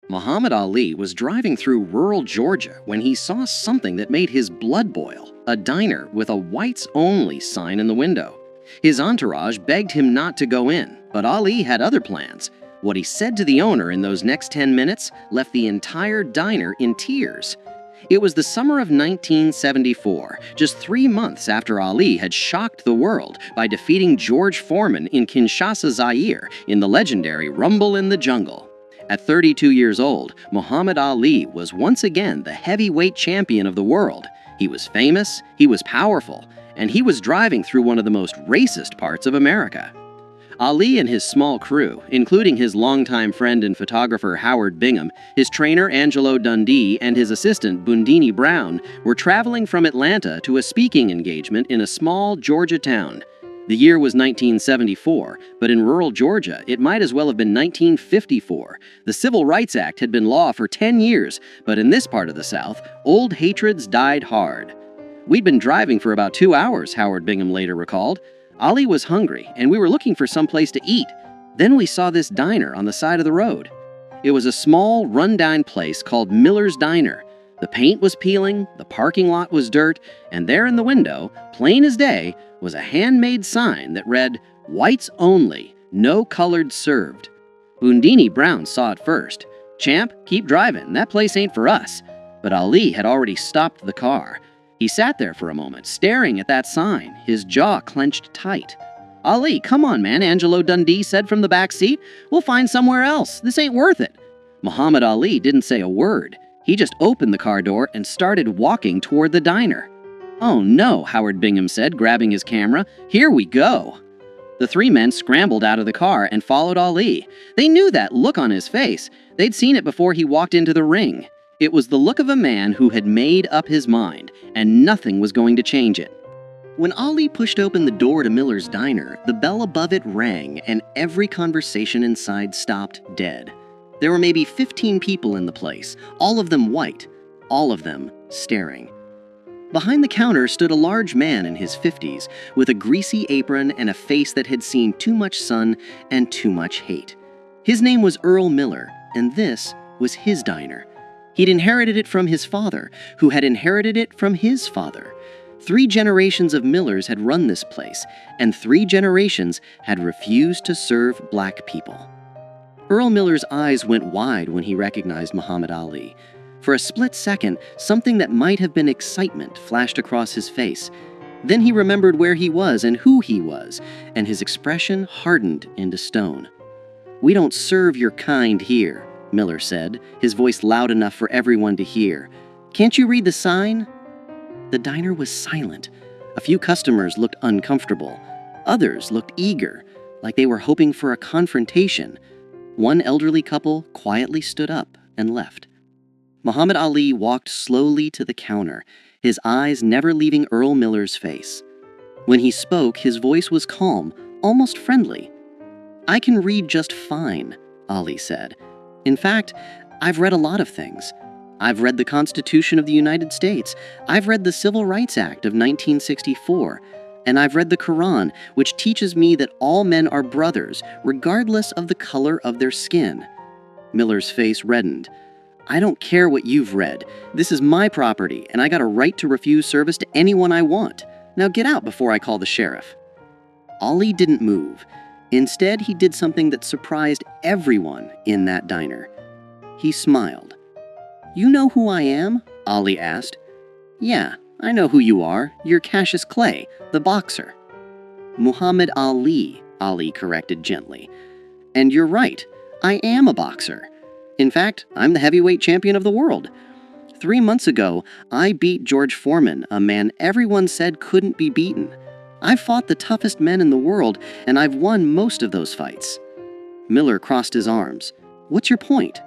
Muhammad Ali was driving through rural Georgia when he saw something that made his blood boil: a diner with a whites-only sign in the window. His entourage begged him not to go in, but Ali had other plans. What he said to the owner in those next 10 minutes left the entire diner in tears. It was the summer of 1974, just 3 months after Ali had shocked the world by defeating George Foreman in Kinshasa, Zaire, in the legendary Rumble in the Jungle. At 32 years old, Muhammad Ali was once again the heavyweight champion of the world. He was famous, he was powerful, and he was driving through one of the most racist parts of America. Ali and his small crew, including his longtime friend and photographer Howard Bingham, his trainer Angelo Dundee, and his assistant Bundini Brown, were traveling from Atlanta to a speaking engagement in a small Georgia town. The year was 1974, but in rural Georgia, it might as well have been 1954. The Civil Rights Act had been law for 10 years, but in this part of the South, old hatreds died hard. "We'd been driving for about 2 hours," Howard Bingham later recalled. "Ali was hungry, and we were looking for some place to eat. Then we saw this diner on the side of the road. It was a small, run-down place called Miller's Diner. The paint was peeling, the parking lot was dirt, and there in the window, plain as day, was a handmade sign that read, 'Whites only, no colored served.' Bundini Brown saw it first. 'Champ, keep driving, that place ain't for us.' But Ali had already stopped the car. He sat there for a moment, staring at that sign, his jaw clenched tight. 'Ali, come on, man,' Angelo Dundee said from the back seat. 'We'll find somewhere else. This ain't worth it.' Muhammad Ali didn't say a word. He just opened the car door and started walking toward the diner. 'Oh no,' Howard Bingham said, grabbing his camera. 'Here we go.' The three men scrambled out of the car and followed Ali. They knew that look on his face. They'd seen it before he walked into the ring. It was the look of a man who had made up his mind, and nothing was going to change it. When Ali pushed open the door to Miller's Diner, the bell above it rang, and every conversation inside stopped dead. There were maybe 15 people in the place, all of them white, all of them staring. Behind the counter stood a large man in his 50s, with a greasy apron and a face that had seen too much sun and too much hate. His name was Earl Miller, and this was his diner. He'd inherited it from his father, who had inherited it from his father. 3 generations of Millers had run this place, and 3 generations had refused to serve black people. Earl Miller's eyes went wide when he recognized Muhammad Ali. For a split second, something that might have been excitement flashed across his face. Then he remembered where he was and who he was, and his expression hardened into stone. "We don't serve your kind here," Miller said, his voice loud enough for everyone to hear. "Can't you read the sign?" The diner was silent. A few customers looked uncomfortable. Others looked eager, like they were hoping for a confrontation. One elderly couple quietly stood up and left. Muhammad Ali walked slowly to the counter, his eyes never leaving Earl Miller's face. When he spoke, his voice was calm, almost friendly. "I can read just fine," Ali said. "In fact, I've read a lot of things. I've read the Constitution of the United States. I've read the Civil Rights Act of 1964. And I've read the Quran, which teaches me that all men are brothers, regardless of the color of their skin." Miller's face reddened. "I don't care what you've read. This is my property, and I got a right to refuse service to anyone I want. Now get out before I call the sheriff." Ali didn't move. Instead, he did something that surprised everyone in that diner. He smiled. "You know who I am?" Ali asked. "Yeah, I know who you are. You're Cassius Clay, the boxer." "Muhammad Ali," Ali corrected gently. "And you're right, I am a boxer. In fact, I'm the heavyweight champion of the world. 3 months ago, I beat George Foreman, a man everyone said couldn't be beaten. I've fought the toughest men in the world, and I've won most of those fights." Miller crossed his arms. "What's your point?"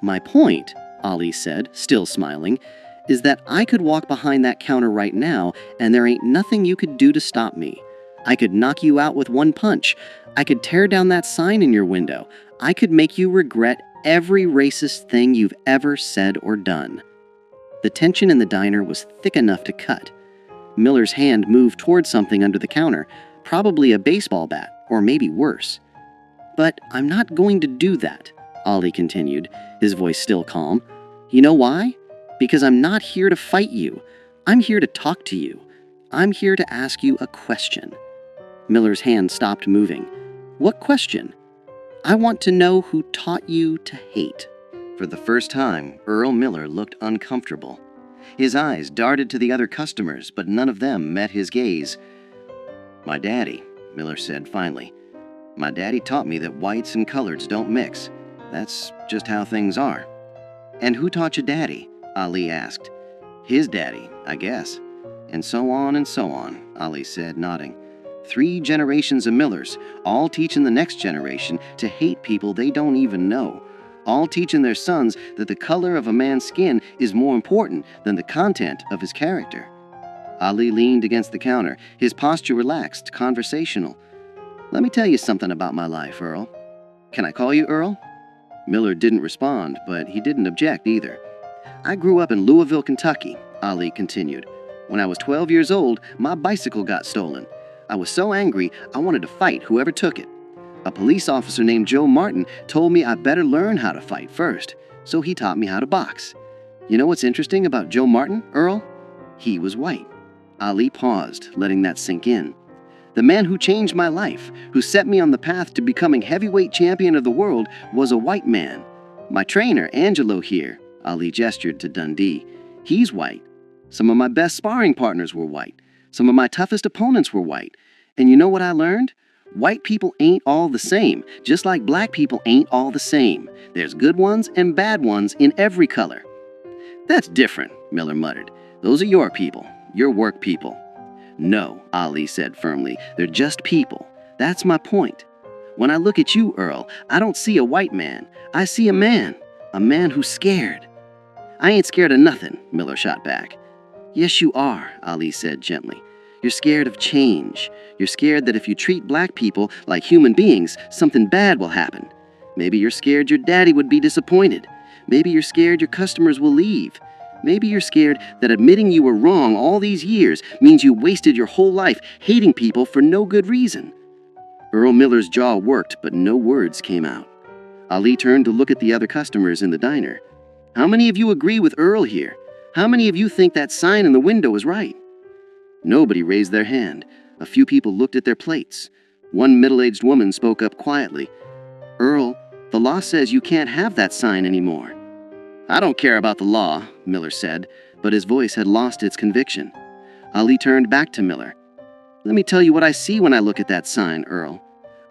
"My point," Ali said, still smiling, "is that I could walk behind that counter right now, and there ain't nothing you could do to stop me. I could knock you out with one punch. I could tear down that sign in your window. I could make you regret every racist thing you've ever said or done." The tension in the diner was thick enough to cut. Miller's hand moved toward something under the counter, probably a baseball bat, or maybe worse. "But I'm not going to do that," Ali continued, his voice still calm. "You know why? Because I'm not here to fight you. I'm here to talk to you. I'm here to ask you a question." Miller's hand stopped moving. "What question?" "I want to know who taught you to hate." For the first time, Earl Miller looked uncomfortable. His eyes darted to the other customers, but none of them met his gaze. "My daddy," Miller said finally. "My daddy taught me that whites and coloreds don't mix. That's just how things are." "And who taught your daddy?" Ali asked. "His daddy, I guess." And so on, Ali said, nodding. 3 generations of Millers, all teaching the next generation to hate people they don't even know. All teaching their sons that the color of a man's skin is more important than the content of his character. Ali leaned against the counter, his posture relaxed, conversational. "Let me tell you something about my life, Earl." "Can I call you Earl?" Miller didn't respond, but he didn't object either. "I grew up in Louisville, Kentucky," Ali continued. "When I was 12 years old, my bicycle got stolen. I was so angry, I wanted to fight whoever took it. A police officer named Joe Martin told me I better learn how to fight first, so he taught me how to box. You know what's interesting about Joe Martin, Earl? He was white." Ali paused, letting that sink in. "The man who changed my life, who set me on the path to becoming heavyweight champion of the world, was a white man. My trainer, Angelo here," Ali gestured to Dundee, "he's white. Some of my best sparring partners were white. Some of my toughest opponents were white. And you know what I learned? White people ain't all the same, just like black people ain't all the same. There's good ones and bad ones in every color." "That's different," Miller muttered. "Those are your people, your work people." "No," Ali said firmly, "they're just people. That's my point. When I look at you, Earl, I don't see a white man. I see a man who's scared." "I ain't scared of nothing," Miller shot back. "Yes, you are," Ali said gently. "You're scared of change. You're scared that if you treat black people like human beings, something bad will happen. Maybe you're scared your daddy would be disappointed. Maybe you're scared your customers will leave. Maybe you're scared that admitting you were wrong all these years means you wasted your whole life hating people for no good reason." Earl Miller's jaw worked, but no words came out. Ali turned to look at the other customers in the diner. "How many of you agree with Earl here? How many of you think that sign in the window is right?" Nobody raised their hand. A few people looked at their plates. One middle-aged woman spoke up quietly. "Earl, the law says you can't have that sign anymore." "I don't care about the law," Miller said, but his voice had lost its conviction. Ali turned back to Miller. "Let me tell you what I see when I look at that sign, Earl.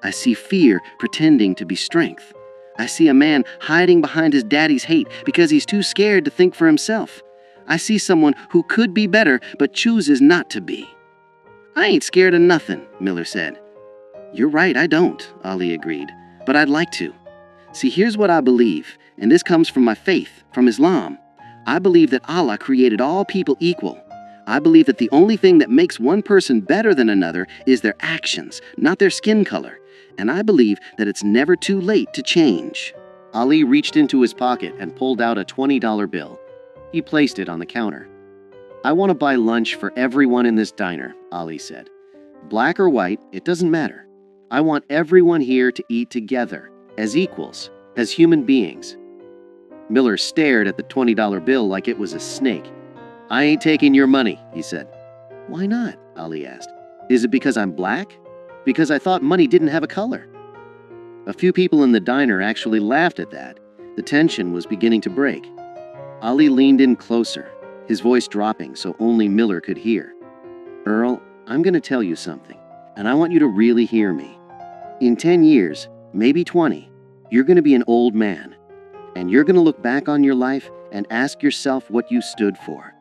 I see fear pretending to be strength. I see a man hiding behind his daddy's hate because he's too scared to think for himself. I see someone who could be better but chooses not to be." "I ain't scared of nothing," Miller said. "You're right, I don't," Ali agreed, "but I'd like to. See, here's what I believe, and this comes from my faith, from Islam. I believe that Allah created all people equal. I believe that the only thing that makes one person better than another is their actions, not their skin color. And I believe that it's never too late to change." Ali reached into his pocket and pulled out a $20 bill. He placed it on the counter. "I want to buy lunch for everyone in this diner," Ali said. "Black or white, it doesn't matter. I want everyone here to eat together, as equals, as human beings." Miller stared at the $20 bill like it was a snake. "I ain't taking your money," he said. "Why not?" Ali asked. "Is it because I'm black? Because I thought money didn't have a color." A few people in the diner actually laughed at that. The tension was beginning to break. Ali leaned in closer, his voice dropping so only Miller could hear. "Earl, I'm going to tell you something, and I want you to really hear me. In 10 years, maybe 20, you're going to be an old man, and you're going to look back on your life and ask yourself what you stood for.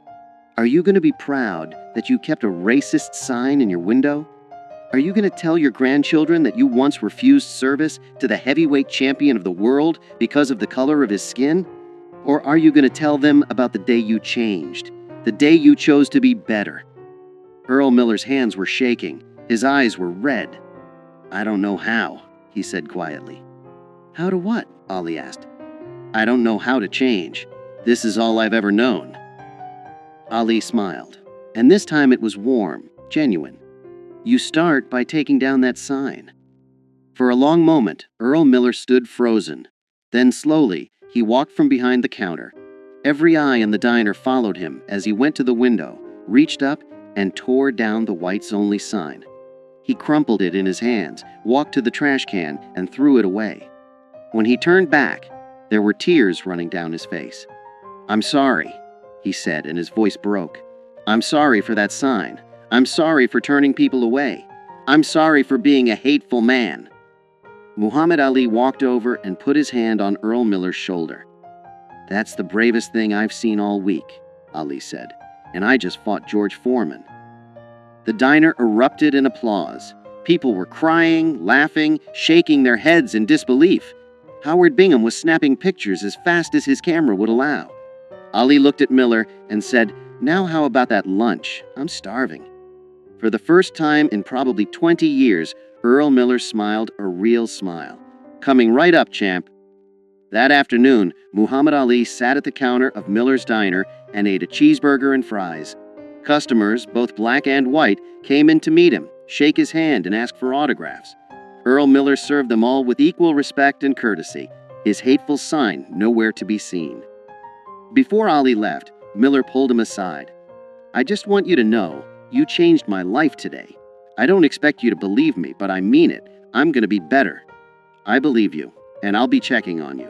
Are you going to be proud that you kept a racist sign in your window? Are you going to tell your grandchildren that you once refused service to the heavyweight champion of the world because of the color of his skin? Or are you going to tell them about the day you changed, the day you chose to be better?" Earl Miller's hands were shaking. His eyes were red. "I don't know how," he said quietly. "How to what?" Ali asked. "I don't know how to change. This is all I've ever known." Ali smiled, and this time it was warm, genuine. "You start by taking down that sign." For a long moment, Earl Miller stood frozen. Then slowly, He walked from behind the counter. Every eye in the diner followed him as he went to the window, reached up, and tore down the whites-only sign. He crumpled it in his hands, walked to the trash can, and threw it away. When he turned back, there were tears running down his face. "I'm sorry," he said, and his voice broke. "I'm sorry for that sign. I'm sorry for turning people away. I'm sorry for being a hateful man." Muhammad Ali walked over and put his hand on Earl Miller's shoulder. "That's the bravest thing I've seen all week," Ali said, "and I just fought George Foreman." The diner erupted in applause. People were crying, laughing, shaking their heads in disbelief. Howard Bingham was snapping pictures as fast as his camera would allow. Ali looked at Miller and said, "Now how about that lunch? I'm starving." For the first time in probably 20 years, Earl Miller smiled a real smile. "Coming right up, champ." That afternoon, Muhammad Ali sat at the counter of Miller's diner and ate a cheeseburger and fries. Customers, both black and white, came in to meet him, shake his hand, and ask for autographs. Earl Miller served them all with equal respect and courtesy, his hateful sign nowhere to be seen. Before Ali left, Miller pulled him aside. "I just want you to know, you changed my life today. I don't expect you to believe me, but I mean it. I'm going to be better. I believe you, and I'll be checking on you."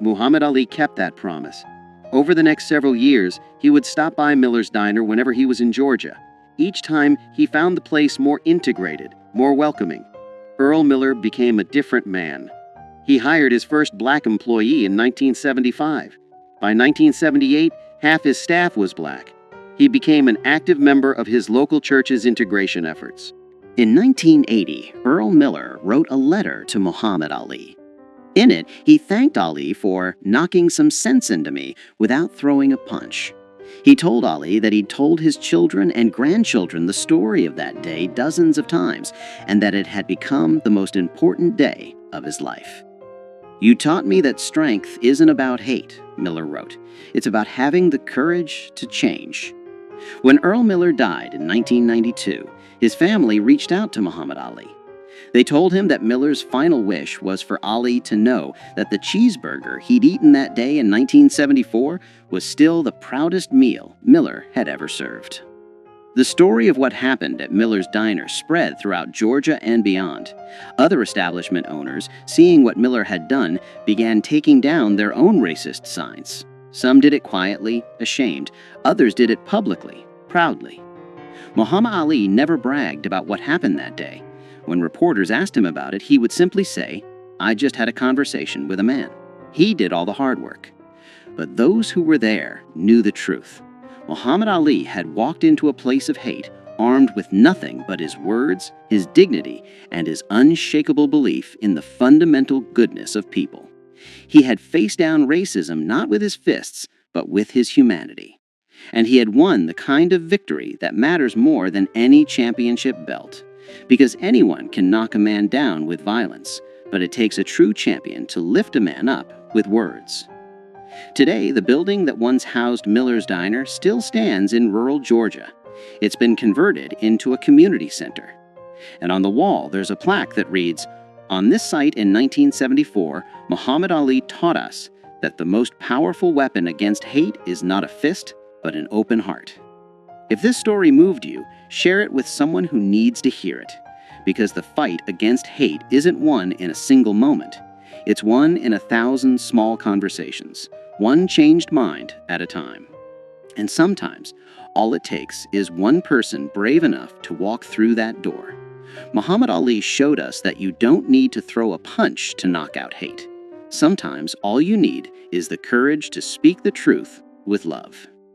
Muhammad Ali kept that promise. Over the next several years, he would stop by Miller's diner whenever he was in Georgia. Each time, he found the place more integrated, more welcoming. Earl Miller became a different man. He hired his first black employee in 1975. By 1978, half his staff was black. He became an active member of his local church's integration efforts. In 1980, Earl Miller wrote a letter to Muhammad Ali. In it, he thanked Ali for knocking some sense into me without throwing a punch. He told Ali that he'd told his children and grandchildren the story of that day dozens of times, and that it had become the most important day of his life. "You taught me that strength isn't about hate," Miller wrote. "It's about having the courage to change." When Earl Miller died in 1992, his family reached out to Muhammad Ali. They told him that Miller's final wish was for Ali to know that the cheeseburger he'd eaten that day in 1974 was still the proudest meal Miller had ever served. The story of what happened at Miller's diner spread throughout Georgia and beyond. Other establishment owners, seeing what Miller had done, began taking down their own racist signs. Some did it quietly, ashamed. Others did it publicly, proudly. Muhammad Ali never bragged about what happened that day. When reporters asked him about it, he would simply say, "I just had a conversation with a man. He did all the hard work." But those who were there knew the truth. Muhammad Ali had walked into a place of hate, armed with nothing but his words, his dignity, and his unshakable belief in the fundamental goodness of people. He had faced down racism not with his fists, but with his humanity. And he had won the kind of victory that matters more than any championship belt. Because anyone can knock a man down with violence, but it takes a true champion to lift a man up with words. Today, the building that once housed Miller's Diner still stands in rural Georgia. It's been converted into a community center. And on the wall, there's a plaque that reads, "On this site in 1974, Muhammad Ali taught us that the most powerful weapon against hate is not a fist, but an open heart." If this story moved you, share it with someone who needs to hear it. Because the fight against hate isn't won in a single moment. It's won in 1,000 small conversations, one changed mind at a time. And sometimes, all it takes is one person brave enough to walk through that door. Muhammad Ali showed us that you don't need to throw a punch to knock out hate. Sometimes all you need is the courage to speak the truth with love.